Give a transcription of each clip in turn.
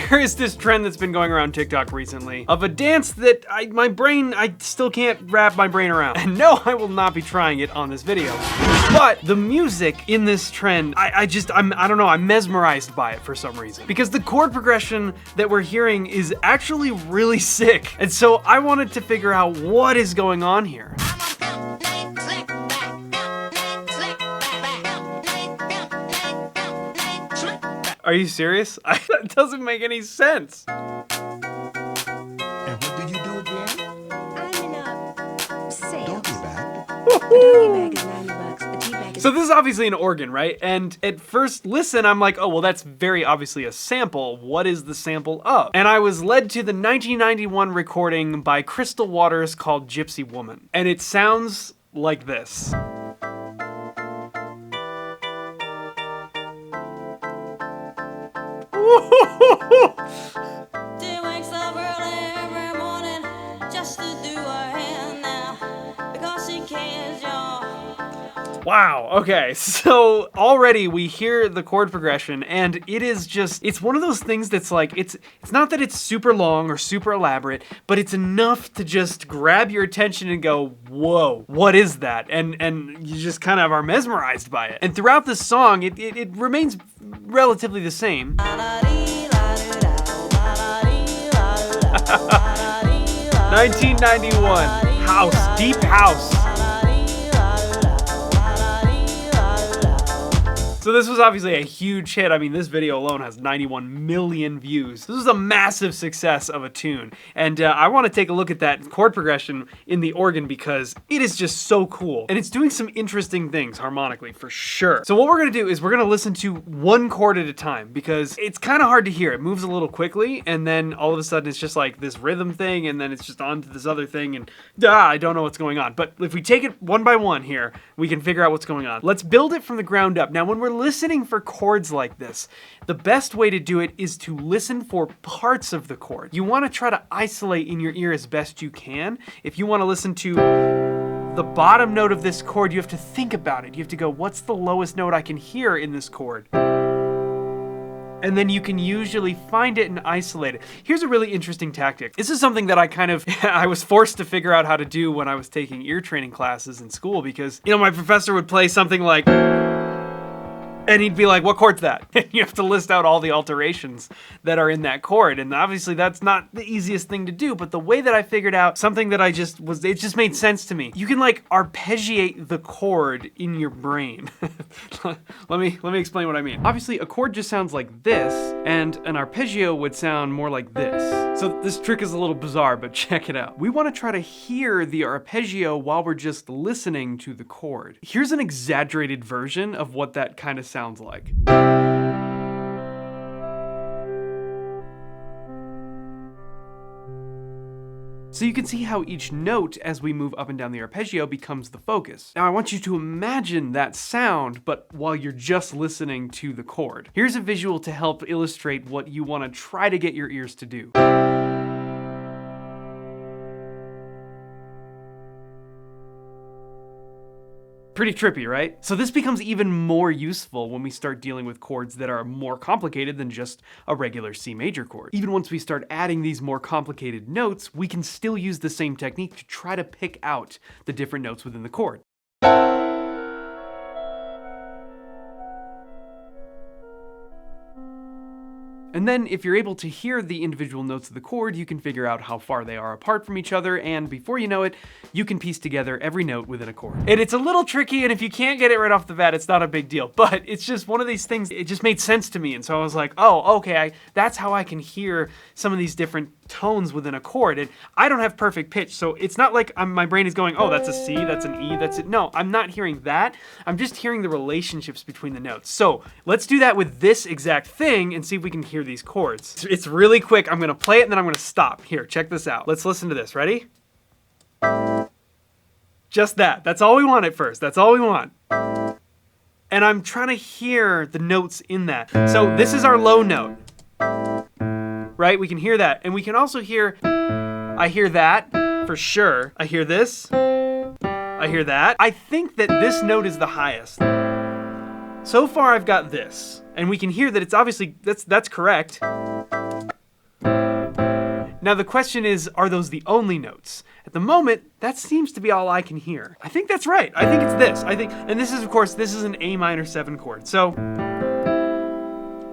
There is this trend that's been going around TikTok recently of a dance that I still can't wrap my brain around. And no, I will not be trying it on this video. But the music in this trend, I don't know, I'm mesmerized by it for some reason. Because the chord progression that we're hearing is actually really sick. And so I wanted to figure out what is going on here. Are you serious? That doesn't make any sense. And what do you do again? I'm in a sale. Doggy bag. A doggy bag is $90. A tea bag is So this is obviously an organ, right? And at first listen, I'm like, oh, well, that's very obviously a sample. What is the sample of? And I was led to the 1991 recording by Crystal Waters called Gypsy Woman. And it sounds like this. She wakes up early every morning just to do her hair now because she cares, y'all. Wow, okay, so already we hear the chord progression and it is just, it's one of those things that's like, it's not that it's super long or super elaborate, but it's enough to just grab your attention and go, whoa, what is that? And you just kind of are mesmerized by it. And throughout the song, it remains relatively the same. 1991, house, deep house. So this was obviously a huge hit. I mean, this video alone has 91 million views. This was a massive success of a tune. And I want to take a look at that chord progression in the organ because it is just so cool. And it's doing some interesting things harmonically, for sure. So what we're going to do is we're going to listen to one chord at a time because it's kind of hard to hear. It moves a little quickly, and then all of a sudden it's just like this rhythm thing, and then it's just on to this other thing, and I don't know what's going on. But if we take it one by one here, we can figure out what's going on. Let's build it from the ground up. Now, when we're listening for chords like this, the best way to do it is to listen for parts of the chord. You want to try to isolate in your ear as best you can. If you want to listen to the bottom note of this chord, you have to think about it. You have to go, what's the lowest note I can hear in this chord? And then you can usually find it and isolate it. Here's a really interesting tactic. This is something that I was forced to figure out how to do when I was taking ear training classes in school because, my professor would play something like, and he'd be like, what chord's that? And you have to list out all the alterations that are in that chord. And obviously that's not the easiest thing to do, but the way that I figured out something that it just made sense to me. You can like arpeggiate the chord in your brain. Let me explain what I mean. Obviously a chord just sounds like this, and an arpeggio would sound more like this. So this trick is a little bizarre, but check it out. We want to try to hear the arpeggio while we're just listening to the chord. Here's an exaggerated version of what that kind of sounds like. So you can see how each note as we move up and down the arpeggio becomes the focus. Now I want you to imagine that sound, but while you're just listening to the chord. Here's a visual to help illustrate what you want to try to get your ears to do. Pretty trippy, right? So this becomes even more useful when we start dealing with chords that are more complicated than just a regular C major chord. Even once we start adding these more complicated notes, we can still use the same technique to try to pick out the different notes within the chord. And then if you're able to hear the individual notes of the chord, you can figure out how far they are apart from each other, and before you know it, you can piece together every note within a chord. And it's a little tricky, and if you can't get it right off the bat, it's not a big deal, but it's just one of these things, it just made sense to me, and so I was like, oh, okay, that's how I can hear some of these different tones within a chord. And I don't have perfect pitch, so it's not like my brain is going, oh, that's a C, that's an E, that's it. No, I'm not hearing that. I'm just hearing the relationships between the notes. So let's do that with this exact thing and see if we can hear these chords. It's really quick. I'm gonna play it and then I'm gonna stop. Here, check this out. Let's listen to this. Ready? Just that. That's all we want at first. That's all we want. And I'm trying to hear the notes in that. So this is our low note. Right? We can hear that. And we can also hear, I hear that for sure. I hear this. I hear that. I think that this note is the highest. So far I've got this. And we can hear that it's obviously, that's correct. Now the question is, are those the only notes? At the moment, that seems to be all I can hear. I think that's right. I think it's this. And this is, of course, this is an A minor 7 chord. So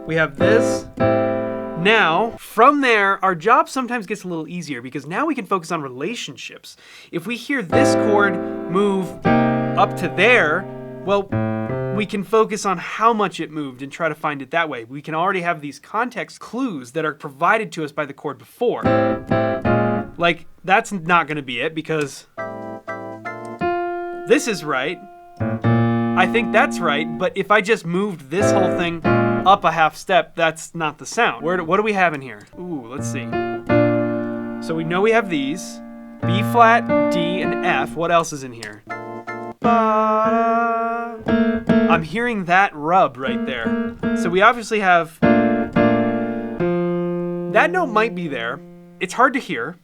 we have this. Now, from there, our job sometimes gets a little easier because now we can focus on relationships. If we hear this chord move up to there, well, we can focus on how much it moved and try to find it that way. We can already have these context clues that are provided to us by the chord before. Like, that's not going to be it because this is right. I think that's right, but if I just moved this whole thing up a half step, that's not the sound. What do we have in here? Ooh, let's see. So we know we have these. B flat, D, and F. What else is in here? I'm hearing that rub right there. So we obviously have... That note might be there. It's hard to hear.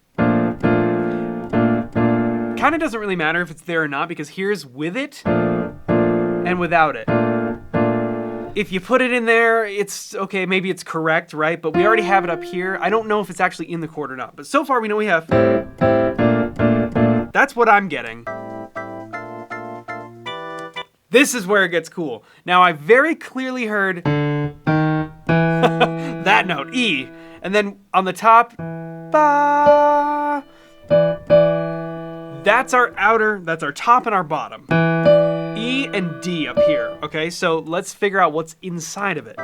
Kind of doesn't really matter if it's there or not because here's with it and without it. If you put it in there, it's okay, maybe it's correct, right? But we already have it up here. I don't know if it's actually in the chord or not. But so far we know we have... That's what I'm getting. This is where it gets cool. Now I very clearly heard that note, E. And then on the top, ba. That's our top and our bottom. E and D up here, okay? So let's figure out what's inside of it.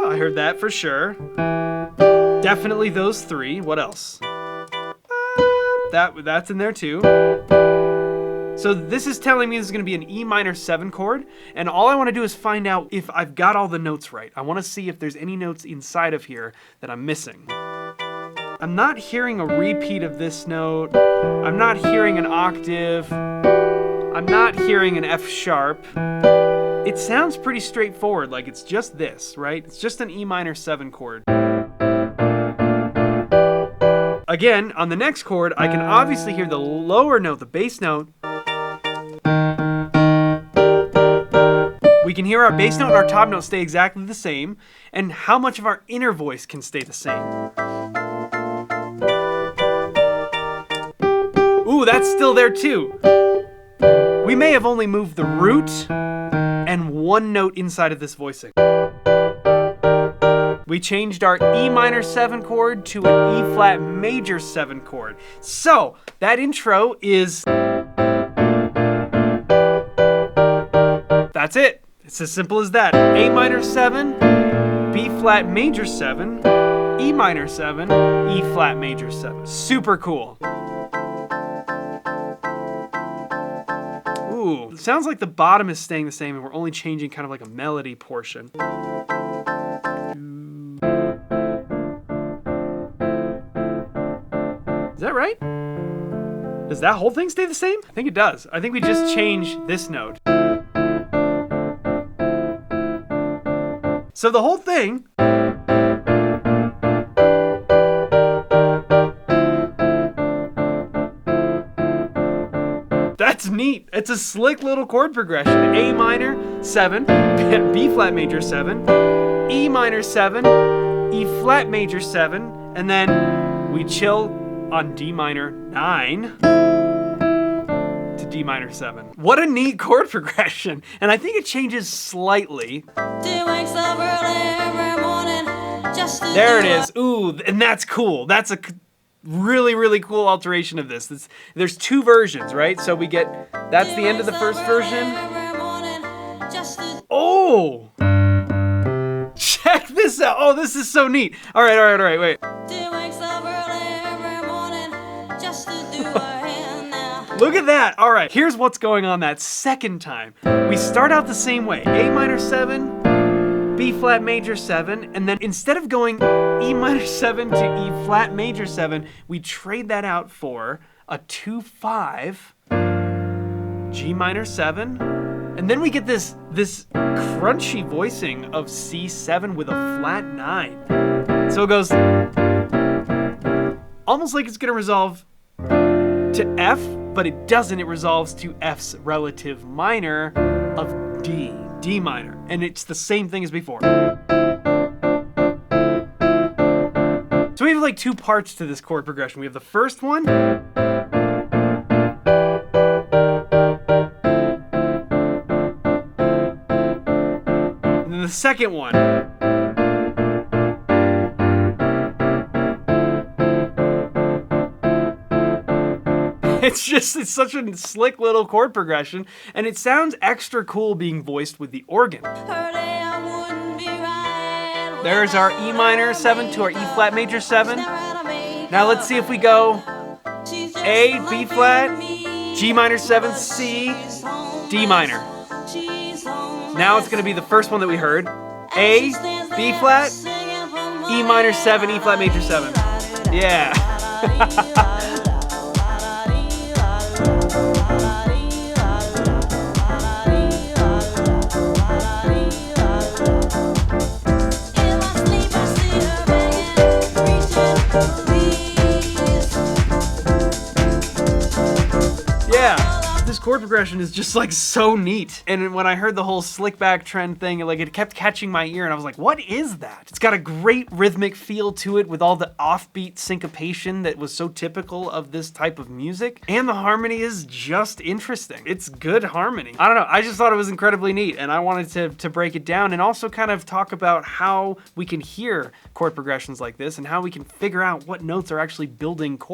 I heard that for sure. Definitely those three. What else? That's in there too. So this is telling me this is going to be an E minor 7 chord, and all I want to do is find out if I've got all the notes right. I want to see if there's any notes inside of here that I'm missing. I'm not hearing a repeat of this note. I'm not hearing an octave. I'm not hearing an F sharp. It sounds pretty straightforward, like it's just this, right? It's just an E minor 7 chord. Again, on the next chord, I can obviously hear the lower note, the bass note. We can hear our bass note and our top note stay exactly the same, and how much of our inner voice can stay the same. Ooh, that's still there too. We may have only moved the root and one note inside of this voicing. We changed our E minor 7 chord to an E flat major 7 chord. So, that intro is... That's it. It's as simple as that. A minor 7, B flat major 7, E minor 7, E flat major 7. Super cool. Ooh, it sounds like the bottom is staying the same and we're only changing kind of like a melody portion. Is that right? Does that whole thing stay the same? I think it does. I think we just changed this note. So the whole thing that's neat. It's a slick little chord progression. A minor 7, B flat major 7, E minor 7, E flat major 7, and then we chill on D minor 9 to D minor 7. What a neat chord progression. And I think it changes slightly. There it is. Ooh, and that's cool. That's a really, really cool alteration of this. There's two versions, right? So we get, that's the end of the first version. Oh! Check this out. Oh, this is so neat. All right, wait. Look at that. All right, here's what's going on that second time. We start out the same way. A minor 7, B flat major 7, and then instead of going E minor 7 to E flat major 7, we trade that out for a 2-5, G minor 7, and then we get this crunchy voicing of C7 with a flat 9. So it goes almost like it's gonna resolve to F, but it doesn't. It resolves to F's relative minor of D minor, and it's the same thing as before. So we have like two parts to this chord progression. We have the first one. And then the second one. It's such a slick little chord progression, and it sounds extra cool being voiced with the organ. There's our E minor 7 to our E flat major 7. Now let's see if we go A, B flat, G minor 7, C, D minor. Now it's gonna be the first one that we heard. A, B flat, E minor 7, E flat major 7. Yeah. This chord progression is just like so neat. And when I heard the whole slick back trend thing, like it kept catching my ear and I was like, what is that? It's got a great rhythmic feel to it with all the offbeat syncopation that was so typical of this type of music. And the harmony is just interesting. It's good harmony. I don't know, I just thought it was incredibly neat and I wanted to break it down and also kind of talk about how we can hear chord progressions like this and how we can figure out what notes are actually building chords.